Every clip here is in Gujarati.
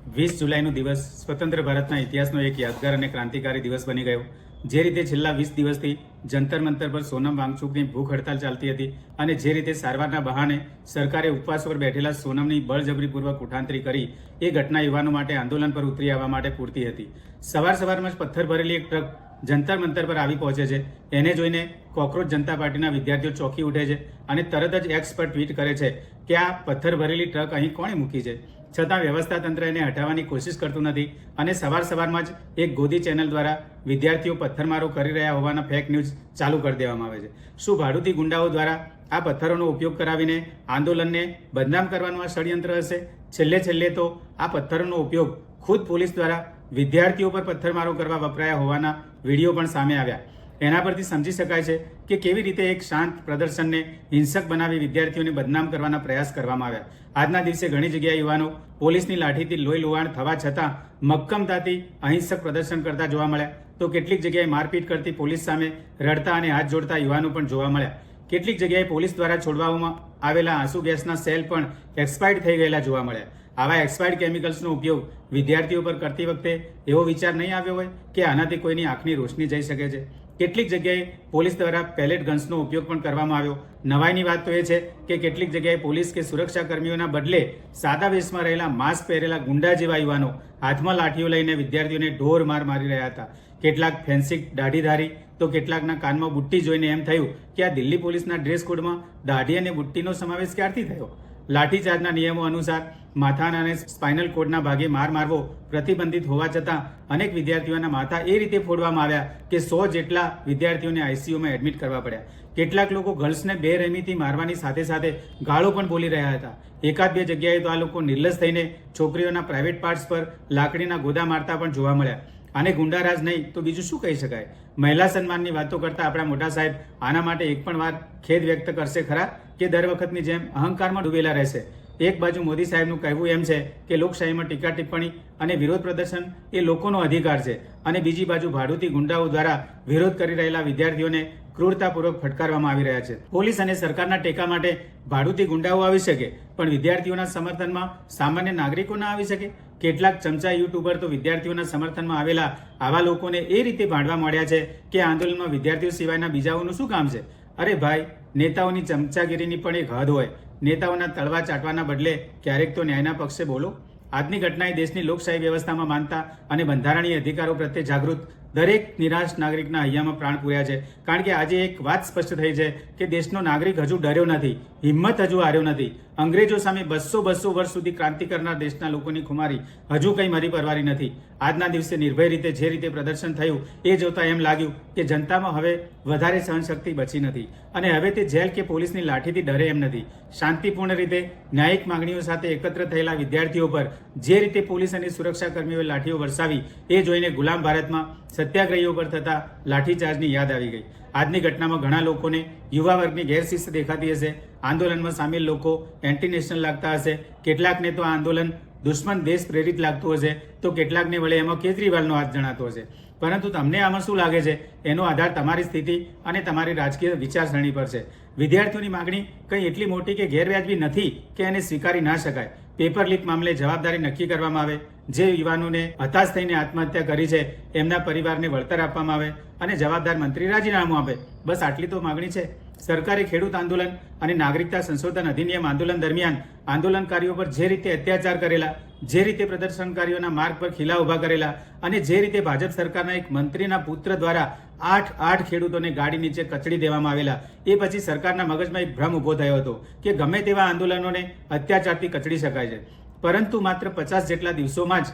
20 જુલાઈનો દિવસ સ્વતંત્ર ભારતના ઇતિહાસનો એક યાદગાર અને ક્રાંતિકારી દિવસ બની ગયો. જે રીતે છેલ્લા 20 દિવસથી જંતર મંતર પર સોનમ વાંગચુકની ભૂખ હડતાલ ચાલતી હતી અને જે રીતે સારવારના બહાને સરકારે ઉપવાસ પર બેઠેલા સોનમની બળજબરીપૂર્વક ઉઠાંતરી કરી એ ઘટના યુવાનો માટે આંદોલન પર ઉતરી આવવા માટે પૂરતી હતી. સવારમાં જ પથ્થર ભરેલી એક ટ્રક જંતર મંતર પર આવી પહોંચે છે. એને જોઈને કોકરોચ જનતા પાર્ટીના વિદ્યાર્થીઓ ચોંકી ઉઠે છે અને તરત જ એક્સ પર ટ્વીટ કરે છે કે આ પથ્થર ભરેલી ટ્રક અહીં કોણે મૂકી છે. છતાં વ્યવસ્થા તંત્ર એને હટાવવાની કોશિશ કરતું નથી અને સવારમાં જ એક ગોદી ચેનલ દ્વારા વિદ્યાર્થીઓ પથ્થરમારો કરી રહ્યા હોવાના ફેક ન્યૂઝ ચાલુ કરી દેવામાં આવે છે. શું ભાડુતી ગુંડાઓ દ્વારા આ પથ્થરોનો ઉપયોગ કરાવીને આંદોલનને બદનામ કરવાનું આ ષડયંત્ર હશે? છેલ્લે તો આ પથ્થરોનો ઉપયોગ ખુદ પોલીસ દ્વારા વિદ્યાર્થીઓ પર પથ્થરમારો કરવા વપરાયા હોવાના વિડીયો પણ સામે આવ્યા. એના પરથી સમજી શકાય છે કે કેવી રીતે એક શાંત પ્રદર્શનને હિંસક બનાવી વિદ્યાર્થીઓને બદનામ કરવાના પ્રયાસ કરવામાં આવ્યા. આજના દિવસે ઘણી જગ્યાએ યુવાનો પોલીસની લાઠીથી લોહી લુહાણ થવા છતાં મક્કમતાથી અહિંસક પ્રદર્શન કરતા જોવા મળ્યા, તો કેટલીક જગ્યાએ મારપીટ કરતી પોલીસ સામે રડતા અને હાથ જોડતા યુવાનો પણ જોવા મળ્યા. કેટલીક જગ્યાએ પોલીસ દ્વારા છોડવામાં આવેલા આંસુ ગેસના સેલ પણ એક્સપાયર્ડ થઈ ગયેલા જોવા મળ્યા. આવા એક્સપાયર્ડ કેમિકલ્સનો ઉપયોગ વિદ્યાર્થીઓ પર કરતી વખતે એવો વિચાર નહીં આવ્યો હોય કે આનાથી કોઈની આંખની રોશની જઈ શકે છે? કેટલીક જગ્યાએ પોલીસ દ્વારા પેલેટ ગન્સનો ઉપયોગ પણ કરવામાં આવ્યો. નવાઈની વાત તો એ છે કે કેટલીક જગ્યાએ પોલીસ કે સુરક્ષા કર્મીઓના બદલે સાદા વેશમાં રહેલા માસ્ક પહેરેલા ગુંડા જેવા યુવાનો હાથમાં લાઠીઓ લઈને વિદ્યાર્થીઓને ઢોર માર મારી રહ્યા હતા. કેટલાક ફેન્સી દાઢીધારી તો કેટલાકના કાનમાં બુટ્ટી જોઈને એમ થયું કે આ દિલ્હી પોલીસના ડ્રેસ કોડમાં દાઢી અને બુટ્ટીનો સમાવેશ ક્યારથી થયો? લાઠીચાર્જના નિયમો અનુસાર માથાના અને સ્પાઇનલ કોડના ભાગે માર મારવો પ્રતિબંધિત હોવા છતાં અનેક વિદ્યાર્થીઓના માથા એ રીતે ફોડવામાં આવ્યા કે 100 જેટલા વિદ્યાર્થીઓને આઈસીયુમાં એડમિટ કરવા પડ્યા. કેટલાક લોકો ગર્લ્સને બેરહેમીથી મારવાની સાથે સાથે ગાળો પણ બોલી રહ્યા હતા. એકાદ બે જગ્યાએ તો આ લોકો નિર્લજ થઈને છોકરીઓના પ્રાઇવેટ પાર્ટ્સ પર લાકડીના ગોદા મારતા પણ જોવા મળ્યા. આને ગુંડારાજ નહીં તો બીજું શું કહી શકાય? મહિલા સન્માનની વાતો કરતા આપણા મોટા સાહેબ આના માટે એક પણ વાર ખેદ વ્યક્ત કરશે ખરા કે દર વખતની જેમ અહંકારમાં ડૂબેલા રહેશે? એક બાજુ મોદી સાહેબનું કહેવું એમ છે કે લોકશાહીમાં ટીકા ટિપ્પણી અને વિરોધ પ્રદર્શન એ લોકોનો અધિકાર છે અને બીજી બાજુ ભાડુતી ગુંડાઓ દ્વારા વિરોધ કરી રહેલા વિદ્યાર્થીઓને ક્રૂરતાપૂર્વક ફટકારવામાં આવી રહ્યા છે. પોલીસ અને સરકારના ટેકા માટે ભાડુતી ગુંડાઓ આવી શકે પણ વિદ્યાર્થીઓના સમર્થનમાં સામાન્ય નાગરિકો ના આવી શકે? કેટલાક ચમચા યુટ્યુબર તો વિદ્યાર્થીઓના સમર્થનમાં આવેલા આવા લોકોને એ રીતે ભાંડવા મળ્યા છે કે આંદોલનમાં વિદ્યાર્થીઓ સિવાયના બીજાઓનું શું કામ છે? અરે ભાઈ, નેતાઓની ચમચાગીરીની પણ એક હદ હોય. નેતાઓના તળવા ચાટવાના બદલે ક્યારેક તો ન્યાયના પક્ષે બોલો. આજની ઘટનાએ દેશની લોકશાહી વ્યવસ્થામાં માનતા અને બંધારણીય અધિકારો પ્રત્યે જાગૃત દરેક નિરાશ નાગરિકના હૈયામાં પ્રાણ પૂર્યા છે. કારણ કે આજે એક વાત સ્પષ્ટ થઈ છે કે દેશનો નાગરિક હજુ ડર્યો નથી, હિંમત હજુ હાર્યો નથી. અંગ્રેજો સામે 200 વર્ષ સુધી ક્રાંતિ કરનાર દેશના લોકોની ખુમારી હજુ કંઈ મરી પરવારી નથી. આજના દિવસે નિર્ભય રીતે જે રીતે પ્રદર્શન થયું એ જોતા એમ લાગ્યું કે જનતામાં હવે વધારે સહનશક્તિ બચી નથી અને હવે તે જેલ કે પોલીસની લાઠીથી ડરે એમ નથી. શાંતિપૂર્ણ રીતે ન્યાયિક માંગણીઓ સાથે એકત્ર થયેલા વિદ્યાર્થીઓ પર જે રીતે પોલીસ અને સુરક્ષા કર્મીઓએ લાઠીઓ વરસાવી એ જોઈને ગુલામ ભારતમાં સત્યાગ્રહીઓ પર થતા લાઠીચાર્જની યાદ આવી ગઈ. આજની ઘટનામાં ઘણા લોકોને યુવા વર્ગની ગેરશિસ્ત દેખાતી હશે. આંદોલનમાં સામેલ લોકો એન્ટી નેશનલ લાગતા હશે. કેટલાકને તો આ આંદોલન દુશ્મન દેશ પ્રેરિત લાગતું હશે તો કેટલાકને વળે એમાં કેજરીવાલનો હાથ જણાતો હશે. પરંતુ તમને આમાં શું લાગે છે એનો આધાર તમારી સ્થિતિ અને તમારી રાજકીય વિચારસરણી પર છે. વિદ્યાર્થીઓની માગણી કંઈ એટલી મોટી કે ગેરવ્યાજબી નથી કે એને સ્વીકારી ના શકાય. પેપર લીક મામલે જવાબદારી નક્કી કરવામાં આવે. જે યુવાનોને હતાશ થઈને આત્મહત્યા કરી છે એમના પરિવારને વળતર આપવામાં આવે અને જવાબદાર મંત્રી રાજીનામું આપે. બસ આટલી તો માગણી છે. સરકારે ખેડૂત આંદોલન અને નાગરિકતા સંશોધન અધિનિયમ આંદોલન દરમિયાન આંદોલનકારીઓ પર જે રીતે અત્યાચાર કરેલા, જે રીતે પ્રદર્શનકારીઓના માર્ગ પર ખીલા ઉભા કરેલા અને જે રીતે ભાજપ સરકારના એક મંત્રીના પુત્ર દ્વારા 8 ખેડૂતોને ગાડી નીચે કચડી દેવામાં આવેલા, એ પછી સરકારના મગજમાં એક ભ્રમ ઉભો થયો હતો કે ગમે તેવા આંદોલનોને અત્યાચારથી કચડી શકાય છે. પરંતુ માત્ર 50 જેટલા દિવસોમાં જ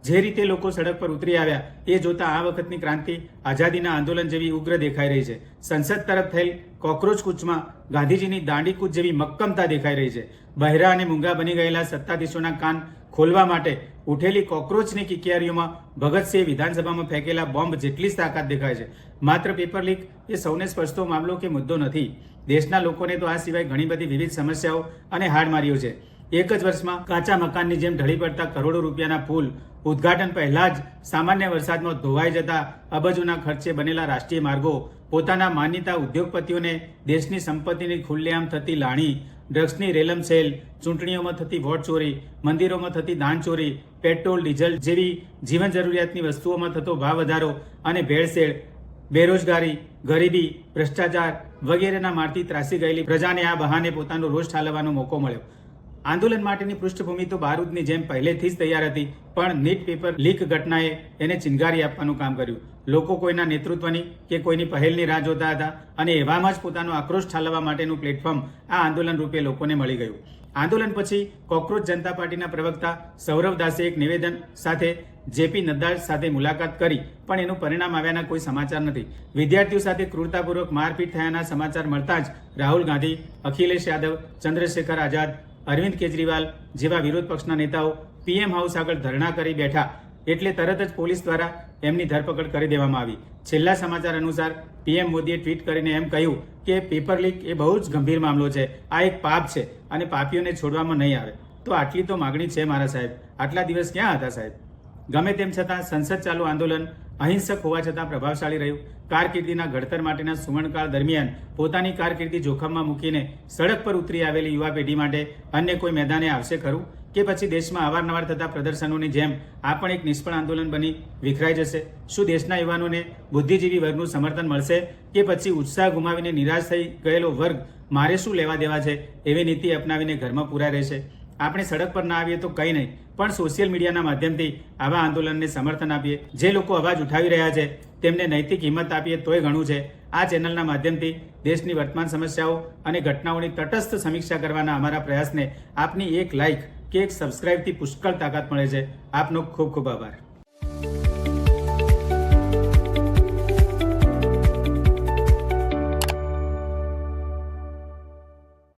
જે રીતે લોકો સડક પર ઉતરી આવ્યા એ જોતા આ વખતની ક્રાંતિ આઝાદીના આંદોલન જેવી ઉગ્ર દેખાઈ રહી છે. સંસદ તરફ થયેલ કોકરોચ કૂચમાં ગાંધીજીની દાંડી કૂચ જેવી મક્કમતા દેખાઈ રહી છે. બહેરા અને મૂંગા બની ગયેલા સત્તાધીશોના કાન ખોલવા માટે ઉઠેલી કોકરોચની કિકિયારીઓમાં ભગતસિંહ વિધાનસભામાં ફેંકેલા બોમ્બ જેટલી જ તાકાત દેખાય છે. માત્ર પેપર લીક એ સૌને સ્પર્શતો મામલો કે મુદ્દો નથી. દેશના લોકોને તો આ સિવાય ઘણી બધી વિવિધ સમસ્યાઓ અને હાડમારીઓ છે. એક જ વર્ષમાં કાચા મકાનની જેમ ઢળી પડતા કરોડો રૂપિયાના પુલ, ઉદ્ઘાટન પહેલા જ સામાન્ય વરસાદમાં ધોવાઈ જતા અબજોના ખર્ચે બનેલા રાષ્ટ્રીય માર્ગો, પોતાના માનીતા ઉદ્યોગપતિઓને દેશની સંપત્તિની ખુલ્લેઆમ થતી લાણી ડ્રગ્સની રેલમછેલ, ચૂંટણીઓમાં થતી વોટ ચોરી, મંદિરોમાં થતી દાન ચોરી, પેટ્રોલ ડીઝલ જેવી જીવન જરૂરિયાતની વસ્તુઓમાં થતો ભાવ વધારો અને ભેળસેળ, બેરોજગારી, ગરીબી, ભ્રષ્ટાચાર વગેરેના મારથી ત્રાસી ગયેલી પ્રજાને આ બહાને પોતાનો રોષ ઠાલવવાનો મોકો મળ્યો. આંદોલન માટેની પૃષ્ઠભૂમિ તો બારૂદની જેમ પહેલેથી જ તૈયાર હતી, પણ નીટ પેપર લીક ઘટનાએ એને ચિનગારી આપવાનું કામ કર્યું. લોકો કોઈના નેતૃત્વની કે કોઈની પહેલની રાહ જોતા હતા અને એવામાં જ પોતાનો આક્રોશ ઠાલવવા માટેનું પ્લેટફોર્મ આ આંદોલન રૂપે લોકોને મળી ગયું. આંદોલન પછી કોકરોચ જનતા પાર્ટીના પ્રવક્તા સૌરવ દાસે એક નિવેદન સાથે જેપી નડ્ડા સાથે મુલાકાત કરી, પણ એનું પરિણામ આવ્યાના કોઈ સમાચાર નથી. વિદ્યાર્થીઓ સાથે ક્રૂરતાપૂર્વક મારપીટ થયાના સમાચાર મળતા જ રાહુલ ગાંધી, અખિલેશ યાદવ, ચંદ્રશેખર આઝાદ, અરવિંદ કેજરીવાલ જેવા વિરોધ પક્ષના નેતાઓ પીએમ હાઉસ આગળ ધરણા કરી બેઠા એટલે તરત જ પોલીસ દ્વારા એમની ધરપકડ કરી દેવામાં આવી. છેલ્લા સમાચાર અનુસાર પીએમ મોદીએ ટ્વીટ કરીને એમ કહ્યું કે પેપર લીક એ બહુ જ ગંભીર મામલો છે, આ એક પાપ છે અને પાપીઓને છોડવામાં નહીં આવે. તો આટલી તો માગણી છે મારા સાહેબ, આટલા દિવસ ક્યાં હતા સાહેબ? ગમે તેમ છતાં સંસદ ચાલુ આંદોલન અહિંસક હોવા છતાં પ્રભાવશાળી રહ્યું. કારકિર્દીના ઘડતર માટેના સુવર્ણકાળ દરમિયાન પોતાની કારકિર્દી જોખમમાં મૂકીને સડક પર ઉતરી આવેલી યુવા પેઢી માટે અન્ય કોઈ મેદાને આવશે ખરું? કે પછી દેશમાં અવારનવાર થતા પ્રદર્શનોની જેમ આ પણ એક નિષ્ફળ આંદોલન બની વિખરાઈ જશે? શું દેશના યુવાનોને બુદ્ધિજીવી વર્ગનું સમર્થન મળશે કે પછી ઉત્સાહ ગુમાવીને નિરાશ થઈ ગયેલો વર્ગ મારે શું લેવા દેવા છે એવી નીતિ અપનાવીને ઘરમાં પૂરા રહેશે? આપણે સડક પર ના આવીએ તો કંઈ નહીં, પણ સોશિયલ મીડિયાના માધ્યમથી આવા આંદોલનને સમર્થન આપીએ. જે લોકો અવાજ ઉઠાવી રહ્યા છે તેમને નૈતિક હિંમત આપીએ તોય ઘણું છે. આ ચેનલના માધ્યમથી દેશની વર્તમાન સમસ્યાઓ અને ઘટનાઓની તટસ્થ સમીક્ષા કરવાના અમારા પ્રયાસને આપની એક લાઇક કે એક સબસ્ક્રાઇબથી પુષ્કળ તાકાત મળે છે. આપનો ખૂબ ખૂબ આભાર.